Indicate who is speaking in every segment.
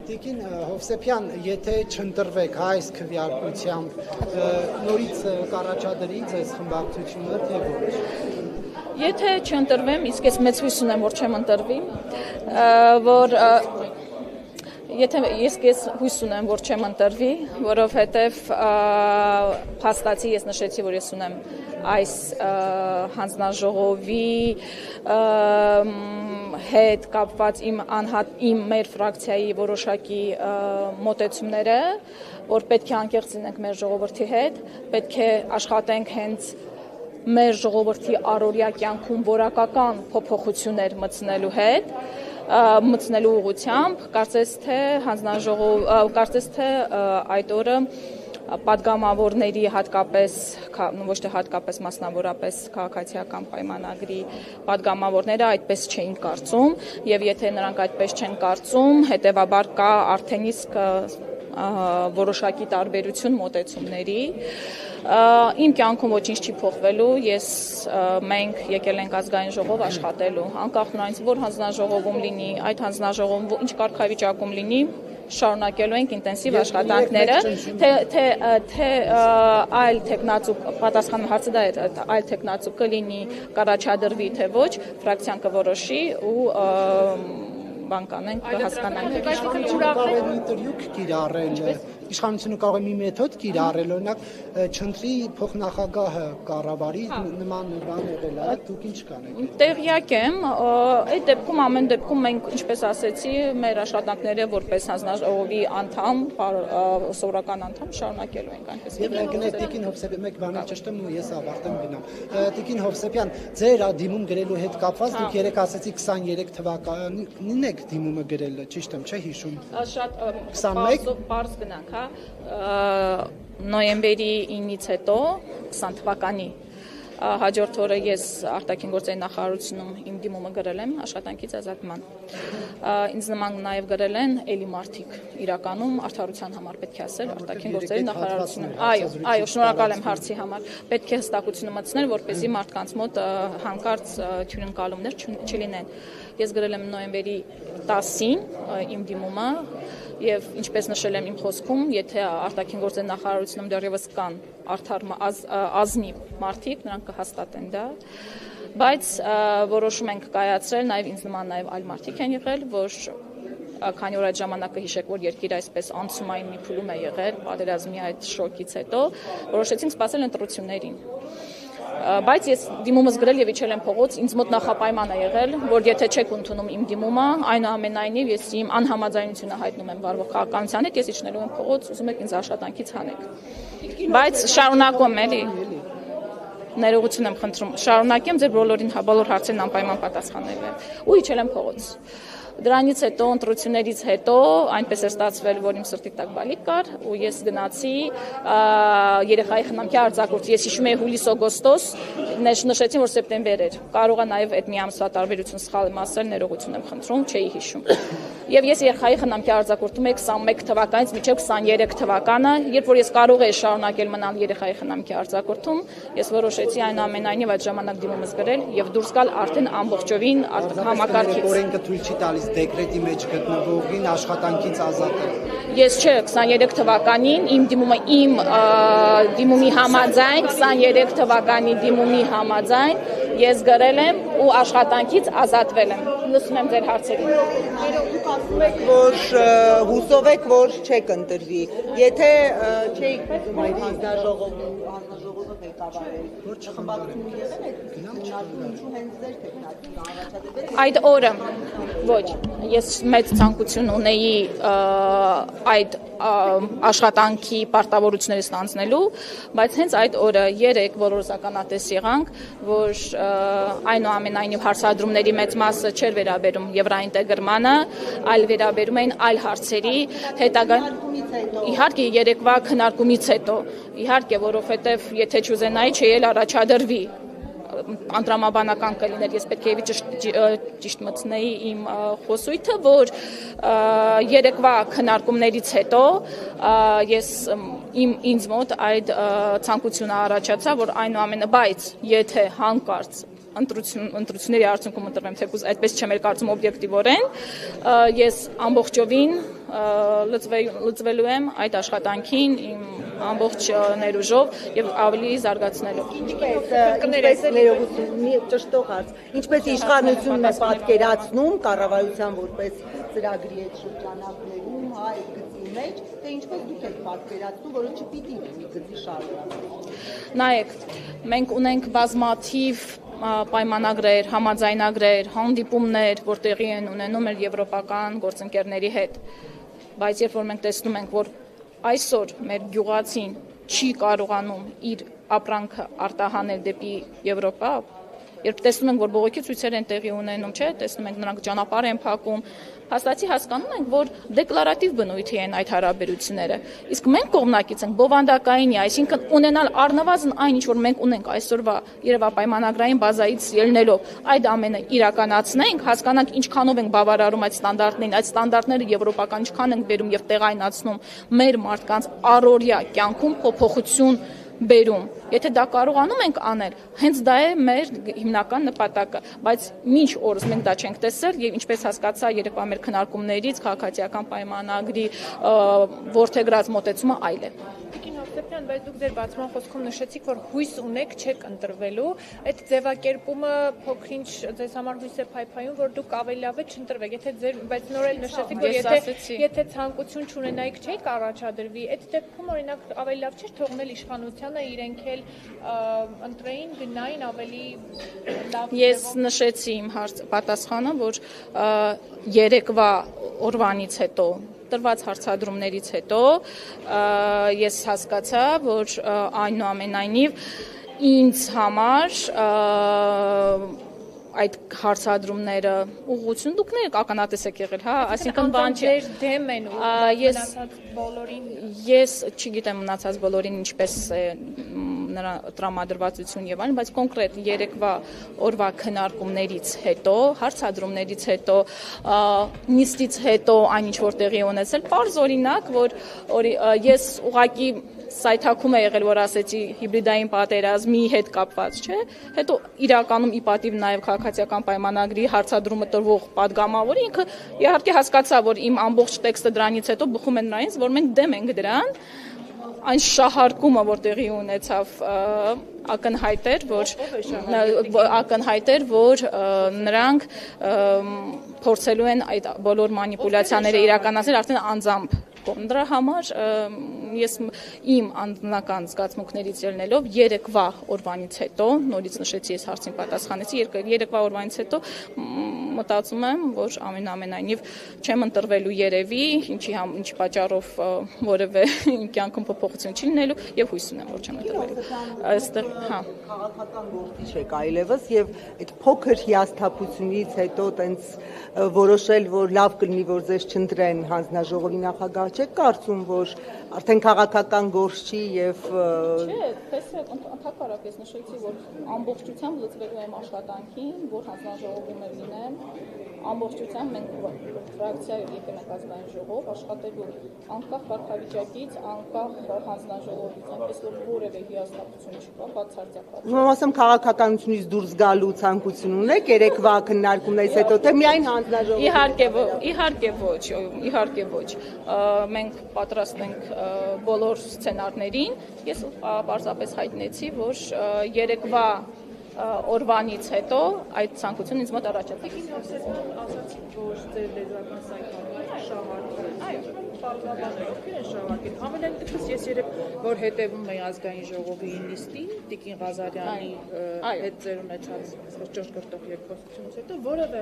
Speaker 1: Տիկին Հովսեփյան, եթե չընտրվեք այս քվեարկությամբ, նորից կառաջադրի ձեզ խմբակցությունը, թե ոչ։
Speaker 2: Եթե չընտրվեմ, իսկ ես մեծ հույս ունեմ, որ չեմ ընտրվի, որ ես հույս ունեմ, որ չեմ ընտրվի, որովհետև փաստացի ես նշեցի, որ ես ունեմ այս հանձնաժողովի հետ կապված իմ մեր ֆրակցիայի որոշակի մոտեցումները, որ պետք է անկեղծ լինենք մեր ժողովրդի հետ, պետք է աշխատենք հենց մեր ժողովրդի առօրյա կյանքում որակական փոփոխություններ մտցնելու ուղղությամբ, կարծես թե այդ օրը պատգամավորների հատկապես, ոչ թե հատկապես մասնավորապես քաղաքացիական պայմանագրի պատգամավորները այդպես չէին կարծում, եւ եթե նրանք այդպես չեն կարծում, հետեւաբար կա արդեն իսկ որոշակի տարբերություն մոտեցումների։ Իմ կյանքում ոչինչ չի փոխվելու, մենք եկել ենք ազգային ժողով աշխատելու, անկախ նրանից որ հանձնաժողովում լինի, այդ հանձնաժողովում ինչ կարգավիճակում լինի, շարունակելու ենք ինտենսիվ աշխատանքները, թե այլ թեկնածու, պատասխանում հարցը դա է, այլ թեկնածու կլինի, կառաջադրվի, թե ոչ, ֆրակցիան կորոշի ու բան կանենք, կհասկանանք։
Speaker 1: Իշխանությունը կարող է մի մեթոդ կիրառել, օրինակ չընտրի փոխնախագահը կառավարի, նման բան եղել է, դուք ինչ կանեք։
Speaker 2: Տեղյակ եմ, այդ դեպքում ամեն դեպքում մենք, ինչպես ասեցի, մեր աշխատանքները որպես հանձնաժողովի անդամ, սովորական անդամ շարունակելու ենք այնպես։
Speaker 1: Եվ գնաց Տիկին Հովսեփյան, մեկ բան ճշտեմ ու ես ավարտեմ գնամ։ Տիկին Հովսեփյան, ձեր դիմում գրելու հետ կապված դուք երեք ասեցի 23 թվականին եք դիմումը գրել, ճիշտ եմ, չէ՞ հիշում։
Speaker 2: Շատ
Speaker 1: 21
Speaker 2: բարձ գնանք, նոյեմբերի 9-ից հետո 20 թվականի հաջորդ օրը ես արտաքին գործերի նախարարությունում իմ դիմումը գրել եմ աշխատանքից ազատման։ Ինձ նման նաև գրել են էլի մարդիկ, իրականում արդարության համար պետք է ասել արտաքին գործերի նախարարությունում։ Այո, շնորհակալ եմ հարցի համար։ Պետք է հստակությունը մտցնել, որպեսզի մարդկանց մոտ հանկարծ հյուրընկալումներ չլինեն։ Ես գրել եմ նոյեմբերի 10-ին իմ դիմումը եւ ինչպես նշել եմ իմ խոսքում, եթե արտաքին գործերի նախարարությունում դեռևս կան արդար ազնիվ մարդիկ, նրանք կհաստատեն դա, բայց որոշում ենք կայացրել, նաեւ ինձ նման նաեւ այլ մարդիկ են եղել, որ քանի որ այդ ժամանակը հիշեք, որ երկիրը այսպես անցումային մի փուլում է եղել, պատերազմի այդ շոկից հետո, որոշեցինք սպասել ընտրություններին։ Բայց ես դիմումս գրել եւ իջել եմ փողոց, ինձ մոտ նախապայման է եղել, որ եթե չեք ընդունում իմ դիմումը, այնուամենայնիվ ես իմ անհամաձայնությունը հայտնում եմ վարվող քաղաքականության հետ, ես իջնելու եմ փողոց, ուզում եք ինձ աշխատանքից հանեք։ Բայց շարունակում էլի։ Ներողություն եմ խնդրում, շարունակեմ ձեր բոլոր հարցերին անպայման պատասխանել եմ։ Ու իջել եմ փողոց։ Դրանից հետո ընտրություններից հետո այնպես էր ստացվել, որ իմ սրտի տակ բալիկ կար ու ես գնացի երեխայի խնամքի արձակուրդ։ Ես հիշում եմ հուլիս-օգոստոս, նշեցին, որ սեպտեմբեր էր։ Կարող է նաև այդ մի ամսվա տարբերություն սխալ եմ ասել, ներողություն եմ խնդրում, չէի հիշում։ Եվ ես երեխայի խնամքի արձակուրդում եմ 21 թվականից մինչև 23 թվականը, երբ որ ես կարող էի շարունակել մնալ երեխայի խնամքի արձակուրդում, ես որոշեցի այնուամենայնիվ այդ ժամանակ դիմումս գրել եւ դուրս գալ արդեն ամբողջովին համակարգից։
Speaker 1: Օրենքը թույլ չի տալիս դեկրետի մեջ գտնվողին աշխատանքից ազատել։
Speaker 2: Ես չէ, 23 թվականին իմ դիմումի համաձայն, 23 թվականի դիմումի համաձայն ես գրել եմ ու աշխատանքից ազատվել եմ։ Լսում եմ ձեր հարցերին։
Speaker 3: Դուք ասում եք, որ հուսով եք, որ չեք ընտրվի։ Եթե չէիք ուզում այդ հանձնաժողովը ղեկավարել, որ չխմբակցություն եղել եք, ինչու հենց ձեր թեկնածուն առաջադրվել։
Speaker 2: Այդ օրը ոչ, ես մեծ ցանկություն ունեի այդ աշխատանքի պարտավորությունները ստանձնելու, բայց հենց այդ օրը երեք բոլորս ականատես եղանք, որ այնուամենայնիվ հարցադրումների մեծ մասը չէր վերաբերում եվրաինտեգրմանը, այլ վերաբերում էին այլ հարցերի հետագա իհարկե երեկվա քննարկումից հետո, իհարկե, որովհետև եթե չուզենայի չէի էլ առաջադրվի անդրամաբանական կլիներ, ես պետք է ճիշտ մտցնեի իմ խոսույթը, որ երեկվա քննարկումներից հետո ես ինձ մոտ այդ ցանկությունը առաջացա, որ այնուամենը, բայց եթե հանկարծ ընտրությունների արդյունքում ընտրվեմ, թեկուզ այդպես չեմ էլ կարծում օբյեկտիվորեն, ես ամբողջովին լծվելու եմ այդ աշխատանքին իմ ամբողջ ներուժով եւ ավելի զարգացնելով։
Speaker 3: Ինչպես իշխանությունն է պատկերացնում կառավարության որպես ծրագրի այդ շրջանակներում, հա, այդ գծի մեջ, թե ինչպես դուք եք պատկերացնում, որը չպիտի լինի գծի շարունակում։
Speaker 2: Նայեք, մենք ունենք բազմաթիվ պայմանագրեր, համաձայնագրեր, հանդիպումներ, որ տեղի են ունենում մեր եվրոպական գործընկերների հետ, բայց երբ որ մենք տեսնում ենք, որ այսօր մեր գյուղացին չի կարողանում իր ապրանքը արտահանել դեպի Եվրոպա, երբ տեսնում ենք, որ բողոքի ցույցեր են տեղի ունենում, չէ, տեսնում ենք նրանք ճանապարհ են փակում, հաստատի հասկանում ենք, որ դեկլարատիվ բնույթի են այդ հարաբերությունները։ Իսկ մենք կողմնակից ենք բովանդակայինի, այսինքն ունենալ առնվազն այն, ինչ որ մենք ունենք այսօրվա երևապայմանագրային բազայից ելնելով, այդ ամենը իրականացնենք, հասկանանք ինչքանով ենք բավարարում այդ ստանդարտներին, այդ ստանդարտները եվրոպական ինչքան ենք բերում եւ տեղայնացնում մեր մարդկանց առօրյա կյանքում փոփոխություն բերում։ Եթե դա կարողանում ենք անել, հենց դա է մեր հիմնական նպատակը, բայց մինչ օրս մենք դա չենք տեսել եւ ինչպես հասկացա երեկվա մեր քննարկումներից քաղաքացիական պայմանագրի որդեգրած մոտեցումը այլ է։
Speaker 4: Հովսեփյան, բայց դուք ձեր բացման խոսքում նշեցիք, որ հույս ունեք չեք ընտրվելու, այդ ձևակերպումը փոքրինչ ձեզ համար հույս է փայփայում, որ դուք ավելի լավ է չընտրվեք, բայց նոր էլ նշեցիք, որ եթե ցանկություն չունենայիք չէիք առաջադրվի, այդ դեպքում օրինակ ավելի լավ չէր թողնել իշխանությանը իրենք էլ ընտրեին, գնային ավելի լավ։
Speaker 2: Ես նշեցի իմ պատասխանը, որ երեկվա օրվանից հետո տրված հարցադրումներից հետո ես հասկացա, որ այնուամենայնիվ ինձ համար այդ հարցադրումները ուղղություն դուք ականատես եք եղել, հա, այսինքն բան չէ,
Speaker 4: դեմ են ու մնացած բոլորին։
Speaker 2: Ես չգիտեմ մնացած բոլորին ինչպես է նրա տրամադրվածություն եւ այլն, բայց կոնկրետ երեկվա օրվա քննարկումներից հետո, հարցադրումներից հետո, նիստից հետո այն ինչ որ տեղի ունեցել, պարզ օրինակ, որ ես ուղղակի սայթակում է եղել, որ ասեցի հիբրիդային պատերազմի հետ կապված, չէ, հետո իրականում ի պատիվ նաև քաղաքացիական պայմանագրի հարցադրումը տրվող падգամավորը ինքը իհարկե հասկացա, որ իմ ամբողջ տեքստը դրանից հետո բխում է նրանից, որ մենք դեմ ենք դրան, այն շահարկումը, որ տեղի ունեցավ, ակնհայտ էր, որ նրանք փորձելու են այդ բոլոր մանիպուլյացիաները իրականացնել արդեն անձամբ Դրա համար ես իմ անձնական զգացմունքներից ելնելով երեկվա օրվանից հետո, նորից նշեցի ես հարցին պատասխանեցի, երեկվա օրվանից հետո մտածում եմ, որ ամենայնիվ չեմ ընտրվելու երևի, ինչի պատճառով որևէ կյանքում փոփոխություն չի լինելու եւ հույս ունեմ, որ չեմ ընտրվելու։ Այստեղ, հա,
Speaker 3: քաղաքական գործիչ եք այլևս եւ այդ փոքր հիասթափությունից հետո տենց որոշել, որ լավ կլինի, որ ձեզ չընտրեն հանձնաժողովի նախագահ, չեք կարծում, որ արդեն քաղաքական գործ չի եւ
Speaker 2: Չէ, տեսեք, ընդհանրապես ես նշեցի, որ ամբողջությամբ լծվելու եմ աշխատանքին, որ հանձնաժողովում լինեմ, ամբողջությամբ մենք ֆրակցիայով եկել ենք ազգային ժողով աշխատելու անկախ վարչավիճակից, անկախ հանձնաժողովից, այնպես որ որևէ հիասթափություն չկա, բացարձակ։
Speaker 3: Ուրեմն ասեմ քաղաքականությունից դուրս գալու ցանկություն ունեք երեկվա քննարկումներից հետո, թե միայն հանձնաժողովի։ Իհարկե ոչ։ Մենք
Speaker 2: պատրաստ ենք բոլոր սցենարներին, ես պարզապես հայտնեցի, որ երեկվա օրվանից հետո այդ ցանկությունն ինձ մոտ առաջացավ։
Speaker 4: Ասացիք, որ ձեր լեզվական սայթը շահարկել։ Այո, պարզաբանել, ովքեր են շահարկել։ Համենայն դեպս ես երբ որ հետևում եի ազգային ժողովի նիստին, Տիկին Ղազարյանի հետ ձեր ունեցած ճշգրտող երկխոսությունից հետո որևէ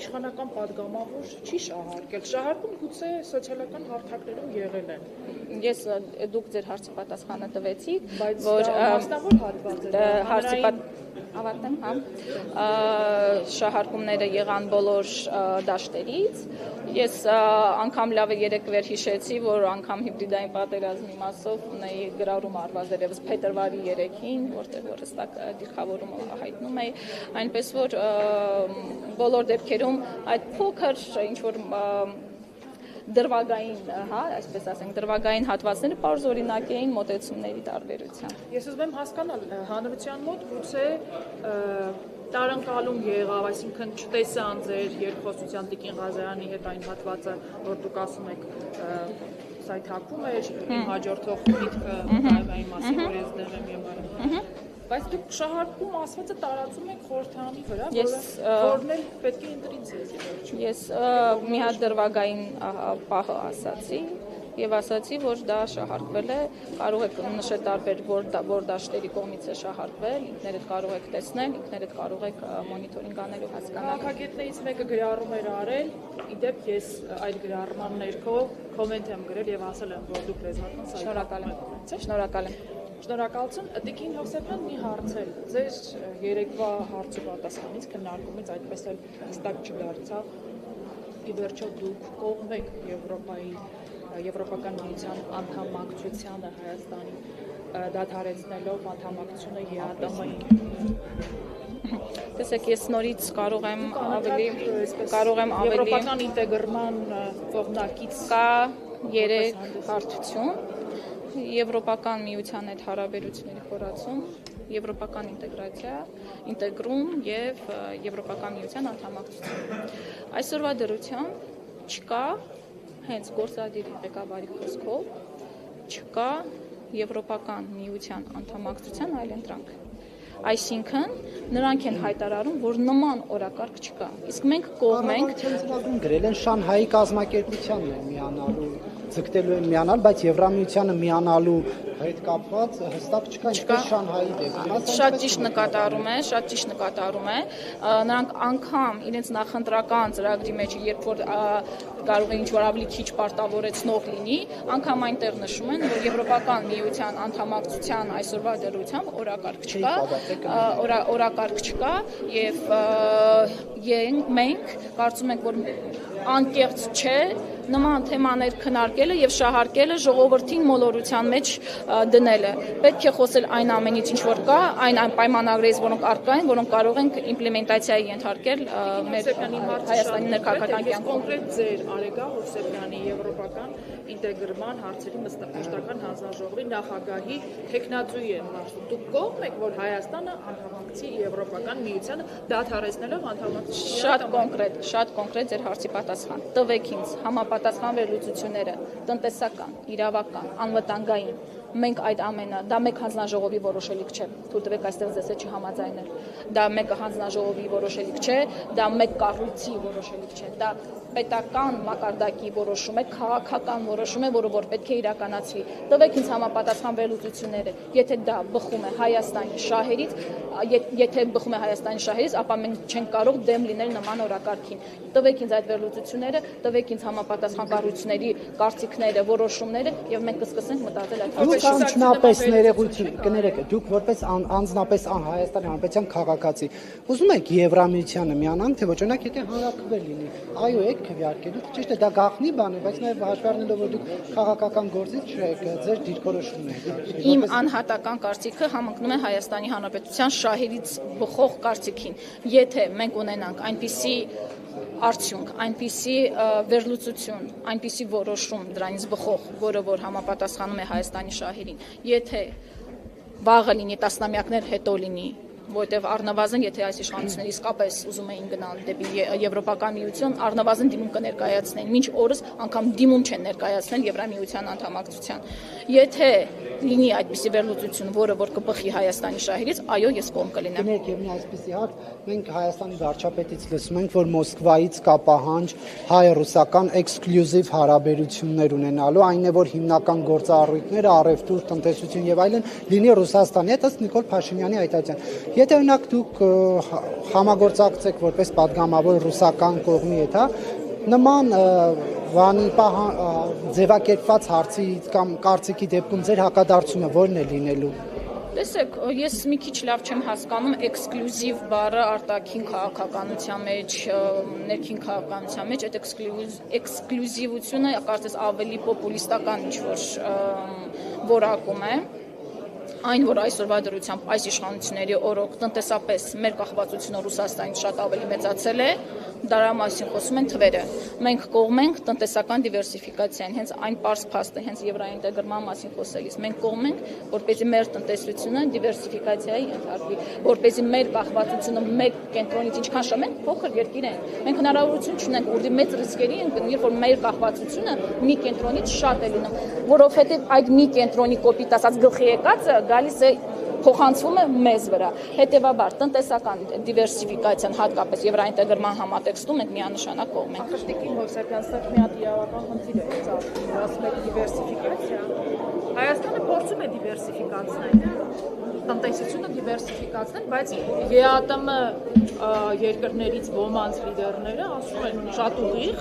Speaker 4: իշխանական падգամավոր չի շահարկել։ Շահարկում գուցե սոցիալական հարթակներում եղել են։
Speaker 2: Ես դուք ձեր հարցի պատասխանը տվեցիք,
Speaker 4: որ մասնավոր հատված է։
Speaker 2: Ավարտեմ, հա։ Շահարկումները եղան բոլոր դաշտերից։ Ես անգամ լավ երեկվեր հիշեցի, որ անգամ հիբրիդային պատերազմի մասով ունեի գրառում արված դերևս փետրվարի 3-ին, որտեղ որ հստակ դիրքավորումը հայտնում էի, այնպես որ բոլոր դեպքերում այդ փոքր ինչ որ դրվագային, հա, այսպես ասենք, դրվագային հատվածները պարզօրինակ էին մոտեցումների տարբերությամբ։
Speaker 4: Ես ուզում եմ հասկանալ հանրության մոտ գուցե տարընկալում եղավ, այսինքն չտեսան ձեր երկխոսության Տիկին Ղազարյանի հետ այն հատվածը, որ դուք ասում եք սա թափում էր, իմ հաջորդող միտքը այն մասին, որ ես դեմ եմ եւ այլն։ Բայց դուք շահարկում ասվածը տարածում եք խորհրդարանի վրա, որն էլ պետք է ընտրի ձեզ։
Speaker 2: Ես մի հատ դրվագային պահը ասացի եւ ասացի, որ դա շահարկվել է, կարող եք նշել տարբեր որ դաշտերի կողմից է շահարկվել, ինքներդ կարող եք տեսնել, ինքներդ կարող եք մոնիտորինգ անել ու հասկանալ։
Speaker 4: Քաղաքագետներից մեկը գրառում էր արել, իդեպ ես այդ գրառման ներքո կոմենտ եմ գրել եւ ասել եմ, որ դուք լեզվական
Speaker 2: Շնորհակալ եմ։ Շնորհակալ եմ։
Speaker 4: Շնորհակալություն։ Տիկին Հովսեփյան մի հարցել։ Ձեր երեկվա հարցի պատասխանից քննարկումից այդպես էլ հստակ չդարձավ։ Ի վերջո դուք կողմ եք Եվրոպական միության անդամակցությանը Հայաստանի դադարեցնելով անդամակցությունը ԵԱՏՄ-ին։
Speaker 2: Տեսեք, ես նորից կարող եմ ավելի
Speaker 4: Եվրոպական ինտեգրման կողմնակից
Speaker 2: կա 3 հարթություն։ Եվրոպական միության հետ հարաբերությունների խորացում, եվրոպական ինտեգրացիա, ինտեգրում եւ Եվրոպական միության անդամակցություն։ Այսօրվա դրությամբ չկա հենց գործադիր ղեկավարի խոսքով չկա Եվրոպական միության անդամակցության այլընտրանք։ Այսինքն նրանք են հայտարարում, որ նման օրակարգ չկա։ Իսկ մենք կողմ ենք
Speaker 1: գրել են Շանհայի կազմակերպությանն է միանալու, ձգտելու են միանալ, բայց Եվրամիությանը միանալու հետ կապված հստակ չկա, ինչպես Շանհայի դեպքում։
Speaker 2: Շատ ճիշտ նկատառում է։ Նրանք անգամ իրենց նախընտրական ծրագրի մեջ, երբ որ կարող է ինչ-որ ավելի քիչ պարտավորեցնող լինի, անգամ այնտեղ նշում են, որ Եվրոպական միության անդամակցության այսօրվա դրությամբ օրակարգ չկա եւ մենք կարծում ենք, որ անկեղծ չէ նման թեմաներ քննարկելը եւ շահարկելը ժողովրդին մոլորության մեջ դնելը։ Պետք է խոսել այն ամենից, ինչ որ կա, այն պայմանագրերից, որոնք առկա են, որոնք կարող ենք իմպլեմենտացիայի ենթարկել մեր Հայաստանի ներքաղաքական կյանքում։
Speaker 4: Կոնկրետ ձեր Արեգա Հովսեփյանի եվրոպական ինտեգրման հարցերի մշտական հանձնաժողովի նախագահի տեխնացուի եմ հարցում։ Դուք կողմ եք, որ Հայաստանը անդամակցի Եվրոպական միությանը դադարեցնելով անդամակցությունը։
Speaker 2: Շատ կոնկրետ ձեր հարցի պատասխան։ Տվեք ինձ համապատասխան վերլուծությունները, տնտեսական, իրավական, անվտանգային։ Մենք այդ ամենը, դա մեկ հանձնաժողովի որոշելիք չէ, թույլ տվեք այստեղ ձեզ հետ չհամաձայնել։ Դա մեկ հանձնաժողովի որոշելիք չէ, դա մեկ կառույցի որոշելիք չէ, դա պետական մակարդակի որոշում է, քաղաքական որոշում է, որը որ պետք է իրականացվի։ Տվեք ինձ համապատասխան վերլուծությունները, եթե դա բխում է Հայաստանի շահերից, ապա մենք չենք կարող դեմ լինել նման օրակարգին։ Տվեք ինձ այդ վերլուծությունները, տվեք ինձ համապատասխան կառույցների կարծիքները, որոշումները, եւ մենք կսկսենք մտածել այդ
Speaker 1: Անձնապես ներողություն, կներեք, դուք որպես անձնապես Հայաստանի Հանրապետության քաղաքացի, ուզում եք Եվրամիությանը միանալ, թե ոչ, օրինակ եթե հանրաքվե լինի, այո, եք քվեարկելու, ճիշտ է, դա գաղտնի բան է, բայց նաև հաշվի առնելով, որ դուք քաղաքական գործիչ չեք, ձեր դիրքորոշումն է։
Speaker 2: Իմ անհատական կարծիքը համընկնում է Հայաստանի Հանրապետության շահերից բխող կարծիքին։ Եթե մենք ունենանք այնպիսի արդյունք, այնպիսի վերլուծություն, այնպիսի որոշում դրանից բխող, որը որ համապատասխանում է Հայաստանի շահերին, եթե վաղը լինի, տասնամյակներ հետո լինի, որտեղ առնվազն, եթե այս իշխանությունները իսկապես ուզում էին գնալ դեպի Եվրոպական միություն, առնվազն դիմում կներկայացնեն, մինչ օրս անգամ դիմում չեն ներկայացնել Եվրամիության անդամակցության։ Եթե լինի այդպիսի վերլուծություն, որը որ կբխի Հայաստանի շահերից, այո, ես կողմ կլինեմ։
Speaker 1: Կներեք, եւ մի այսպիսի հարց, մենք Հայաստանի վարչապետից լսում ենք, որ Մոսկվայից կա պահանջ հայ-ռուսական էքսկլյուզիվ հարաբերություններ ունենալու, այն է, որ հիմնական գործառույթները, առևտուր, տնտեսություն եւ այլն լինի Ռուսաստանի հետ, ըստ Նիկոլ Փաշինյանի այտածյան։ Եթե օրինակ դուք համագործակցեք որպես падգամավոր ռուսական կողմի հետ, նման բանի ձևակերպված հարցի կամ կարծիքի դեպքում ձեր հակադարձումը ո՞րն է լինելու։
Speaker 2: Տեսեք, ես մի քիչ լավ չեմ հասկանում էքսկլյուզիվ բառը արտաքին քաղաքականության մեջ, ներքին քաղաքականության մեջ, այդ էքսկլյուզիվությունը կարծես ավելի պոպուլիստական ինչ-որ որակում է։ Այն, որ այսօրվա դրությամբ այս իշխանությունների օրոք տնտեսապես մեր կախվածությունը Ռուսաստանից շատ ավելի մեծացել է, դրա մասին խոսում են թվերը։ Մենք կողմենք տնտեսական դիվերսիֆիկացիան, հենց այն պարզ փաստը, հենց եվրոինտեգրման մասին խոսելիս։ Մենք կողմենք, որպեսզի մեր տնտեսությունը դիվերսիֆիկացիայի ենթարկվի, որպեսզի մեր կախվածությունը մեկ կենտրոնից ինչքան շատ մենք փոքր երկիր ենք։ Մենք հնարավորություն չունենք ուղղի մեծ ռիսկերի ընկնել, երբ որ մեր կախվածությունը մի կենտրոնից շատ է լինում, որովհետև այդ մի կենտրոնի կոպիտ ասած գլխի եկածը գալիս է փոխանցվում է մեզ վրա։ Հետևաբար տնտեսական դիվերսիֆիկացիան հատկապես եվրոինտեգրման համատեքստում մենք միանշանակ կողմ ենք։
Speaker 4: Տիկին Հովսեփյան, սա մի հատ իրավական խնդիր է, ասում եք դիվերսիֆիկացիա։ Հայաստանը փորձում է դիվերսիֆիկացնել, տնտեսությունը դիվերսիֆիկացնել, բայց ԵԱՏՄ երկրներից ոմանց լիդերները ասում են շատ ուղիղ,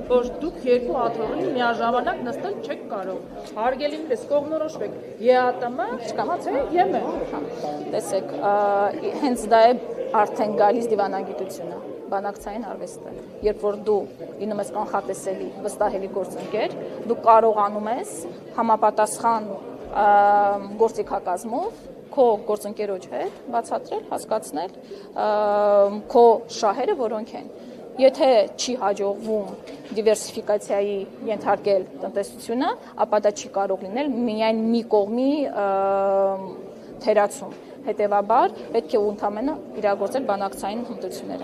Speaker 4: որ դուք երկու աթոռին միաժամանակ նստել չեք կարող։ Հարգելի ինձ կողմնորոշվեք ԵԱՏՄ, թե ԵՄ։
Speaker 2: Տեսեք, հենց դա է արդեն գալիս դիվանագիտությունը, բանակցային արվեստը։ Երբ որ դու լինում ես կանխատեսելի, վստահելի գործընկեր, դու կարողանում ես համապատասխան գործիքակազմով քո գործընկերոջ հետ բացատրել, հասկացնել քո շահերը որոնք են։ Եթե չի հաջողվում դիվերսիֆիկացիայի ենթարկել տնտեսությունը, ապա դա չի կարող լինել միայն մի կողմի թերացում։ Հետևաբար պետք է ընդամենը իրագործել բանակցային հմտությունները։